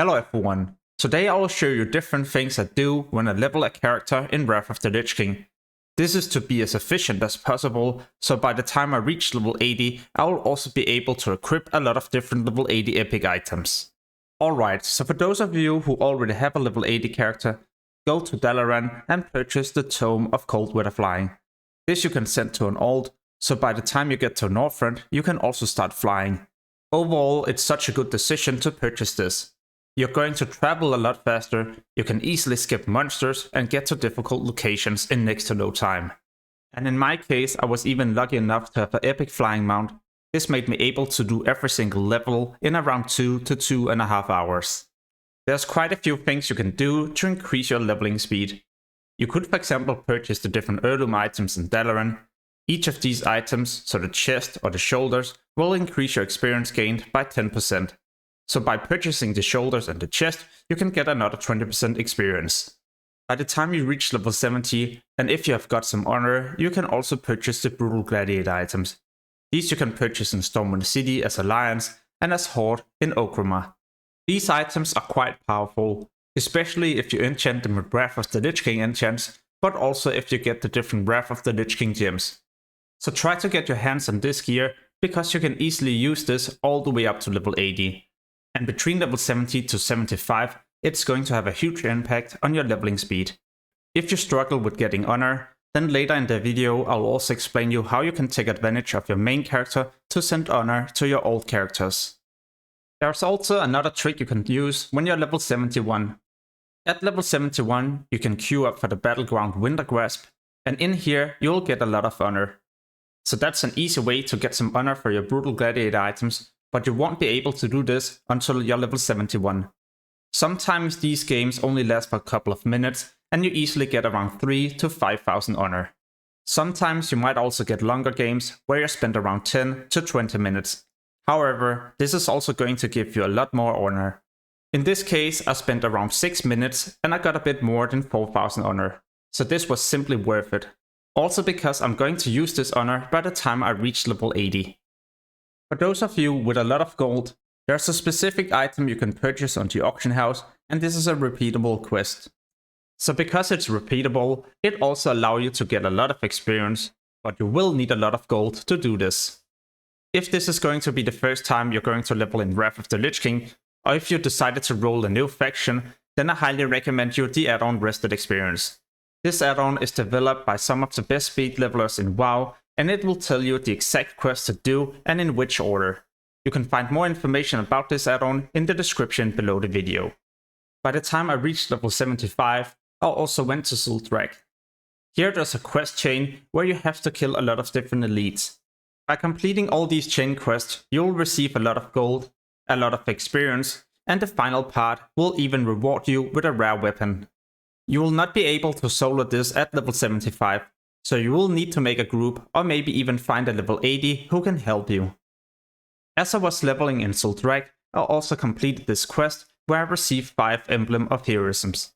Hello everyone, today I will show you different things I do when I level a character in Wrath of the Lich King. This is to be as efficient as possible, so by the time I reach level 80, I will also be able to equip a lot of different level 80 epic items. Alright, so for those of you who already have a level 80 character, go to Dalaran and purchase the Tome of Cold Weather Flying. This you can send to an alt, so by the time you get to Northrend, you can also start flying. Overall, it's such a good decision to purchase this. You're going to travel a lot faster, you can easily skip monsters and get to difficult locations in next to no time. And in my case, I was even lucky enough to have an epic flying mount. This made me able to do every single level in around 2 to 2.5 hours. There's quite a few things you can do to increase your leveling speed. You could for example purchase the different heirloom items in Dalaran. Each of these items, so the chest or the shoulders, will increase your experience gained by 10%. So by purchasing the shoulders and the chest, you can get another 20% experience. By the time you reach level 70, and if you have got some honor, you can also purchase the brutal gladiator items. These you can purchase in Stormwind City as Alliance and as Horde in Orgrimmar. These items are quite powerful, especially if you enchant them with Wrath of the Lich King enchants, but also if you get the different Wrath of the Lich King gems. So try to get your hands on this gear, because you can easily use this all the way up to level 80. And between level 70 to 75, it's going to have a huge impact on your leveling speed. If you struggle with getting honor, then later in the video I'll also explain you how you can take advantage of your main character to send honor to your old characters. There's also another trick you can use when you're level 71. At level 71, you can queue up for the Battleground Winter Grasp, and in here you'll get a lot of honor. So that's an easy way to get some honor for your brutal gladiator items, but you won't be able to do this until you're level 71. Sometimes these games only last for a couple of minutes, and you easily get around 3 to 5,000 honor. Sometimes you might also get longer games where you spend around 10 to 20 minutes. However, this is also going to give you a lot more honor. In this case, I spent around 6 minutes and I got a bit more than 4,000 honor. So this was simply worth it. Also because I'm going to use this honor by the time I reach level 80. For those of you with a lot of gold, there's a specific item you can purchase on the auction house, and this is a repeatable quest. So because it's repeatable, it also allows you to get a lot of experience, but you will need a lot of gold to do this. If this is going to be the first time you're going to level in Wrath of the Lich King, or if you decided to roll a new faction, then I highly recommend you the add-on Rested Experience. This add-on is developed by some of the best speed levelers in WoW, and it will tell you the exact quests to do and in which order. You can find more information about this add-on in the description below the video. By the time I reached level 75, I also went to WOTLK. Here there's a quest chain where you have to kill a lot of different elites. By completing all these chain quests, you'll receive a lot of gold, a lot of experience, and the final part will even reward you with a rare weapon. You will not be able to solo this at level 75, so you will need to make a group or maybe even find a level 80 who can help you. As I was leveling in WOTLK, I also completed this quest where I received 5 Emblem of Heroisms.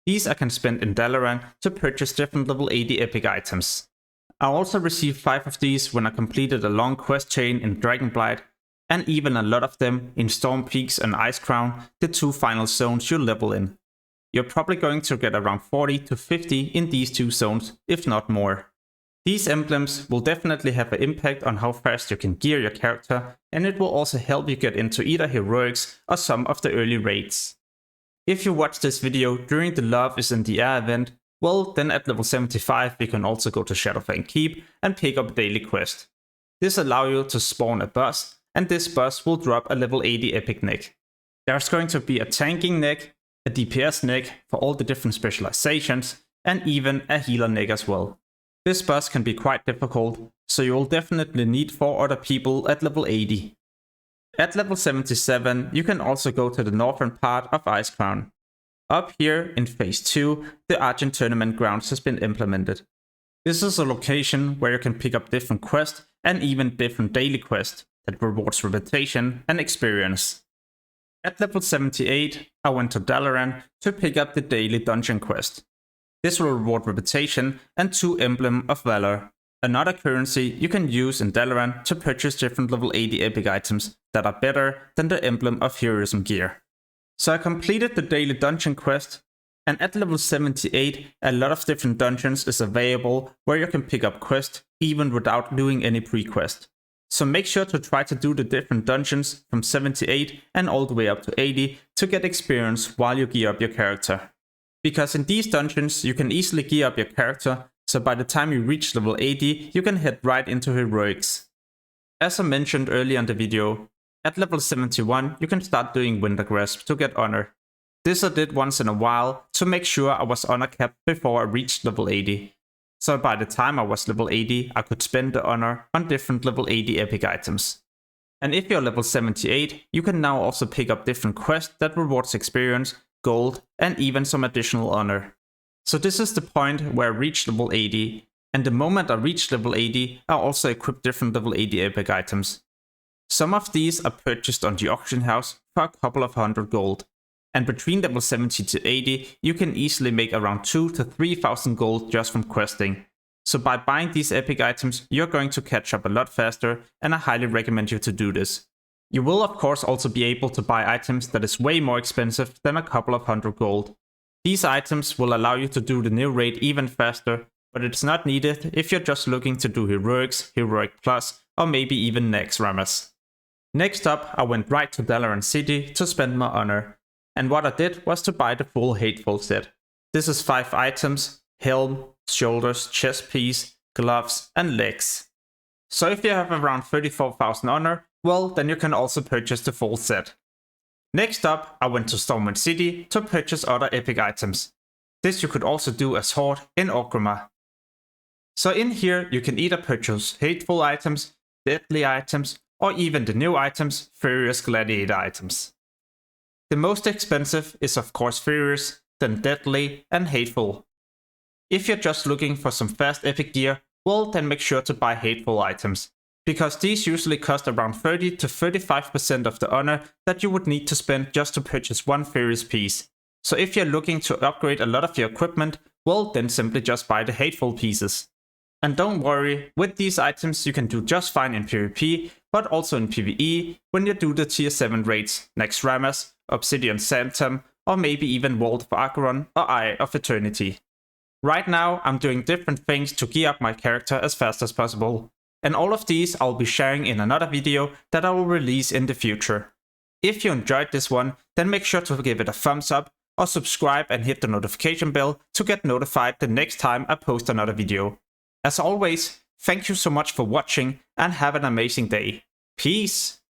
These I can spend in Dalaran to purchase different level 80 epic items. I also received 5 of these when I completed a long quest chain in Dragonblight, and even a lot of them in Storm Peaks and Icecrown, the 2 final zones you level in. You're probably going to get around 40 to 50 in these 2 zones, if not more. These emblems will definitely have an impact on how fast you can gear your character, and it will also help you get into either heroics or some of the early raids. If you watch this video during the Love is in the Air event, well then at level 75 you can also go to Shadowfang Keep and pick up a daily quest. This allows you to spawn a boss, and this boss will drop a level 80 epic neck. There's going to be a tanking neck, a DPS neck for all the different specializations, and even a healer neck as well. This boss can be quite difficult, so you will definitely need 4 other people at level 80. At level 77, you can also go to the northern part of Icecrown. Up here in phase 2, the Argent Tournament Grounds has been implemented. This is a location where you can pick up different quests and even different daily quests that rewards reputation and experience. At level 78, I went to Dalaran to pick up the daily dungeon quest. This will reward reputation and 2 Emblem of Valor, another currency you can use in Dalaran to purchase different level 80 epic items that are better than the Emblem of Heroism gear. So I completed the daily dungeon quest, and at level 78 a lot of different dungeons is available where you can pick up quests even without doing any pre-quest. So make sure to try to do the different dungeons from 78 and all the way up to 80 to get experience while you gear up your character. Because in these dungeons you can easily gear up your character, so by the time you reach level 80 you can head right into heroics. As I mentioned earlier in the video, at level 71 you can start doing winter grasp to get honor. This I did once in a while to make sure I was honor capped before I reached level 80. So by the time I was level 80 I could spend the honor on different level 80 epic items. And if you're level 78 you can now also pick up different quests that rewards experience, gold and even some additional honor. So this is the point where I reached level 80, and the moment I reached level 80 I also equipped different level 80 epic items. Some of these are purchased on the auction house for a couple of hundred gold. And between level 70 to 80 you can easily make around 2,000 to 3,000 gold just from questing. So by buying these epic items you're going to catch up a lot faster, and I highly recommend you to do this. You will of course also be able to buy items that is way more expensive than a couple of hundred gold. These items will allow you to do the new raid even faster, but it's not needed if you're just looking to do heroics, heroic plus, or maybe even next ramas. Next up I went right to Dalaran City to spend my honor. And what I did was to buy the full Hateful set. This is 5 items: helm, shoulders, chest piece, gloves and legs. So if you have around 34,000 honor, well then you can also purchase the full set. Next up I went to Stormwind City to purchase other epic items. This you could also do as Horde in Orgrimmar. So in here you can either purchase hateful items, deadly items, or even the new items, Furious Gladiator items. The most expensive is of course Furious, then Deadly and Hateful. If you're just looking for some fast epic gear, well then make sure to buy Hateful items, because these usually cost around 30 to 35% of the honor that you would need to spend just to purchase one Furious piece. So if you're looking to upgrade a lot of your equipment, well then simply just buy the Hateful pieces. And don't worry, with these items you can do just fine in PvP, but also in PvE when you do the tier 7 raids, Next Ramas, Obsidian Sanctum, or maybe even Vault of Acheron or Eye of Eternity. Right now I'm doing different things to gear up my character as fast as possible, and all of these I'll be sharing in another video that I will release in the future. If you enjoyed this one, then make sure to give it a thumbs up or subscribe and hit the notification bell to get notified the next time I post another video. As always, thank you so much for watching and have an amazing day. Peace!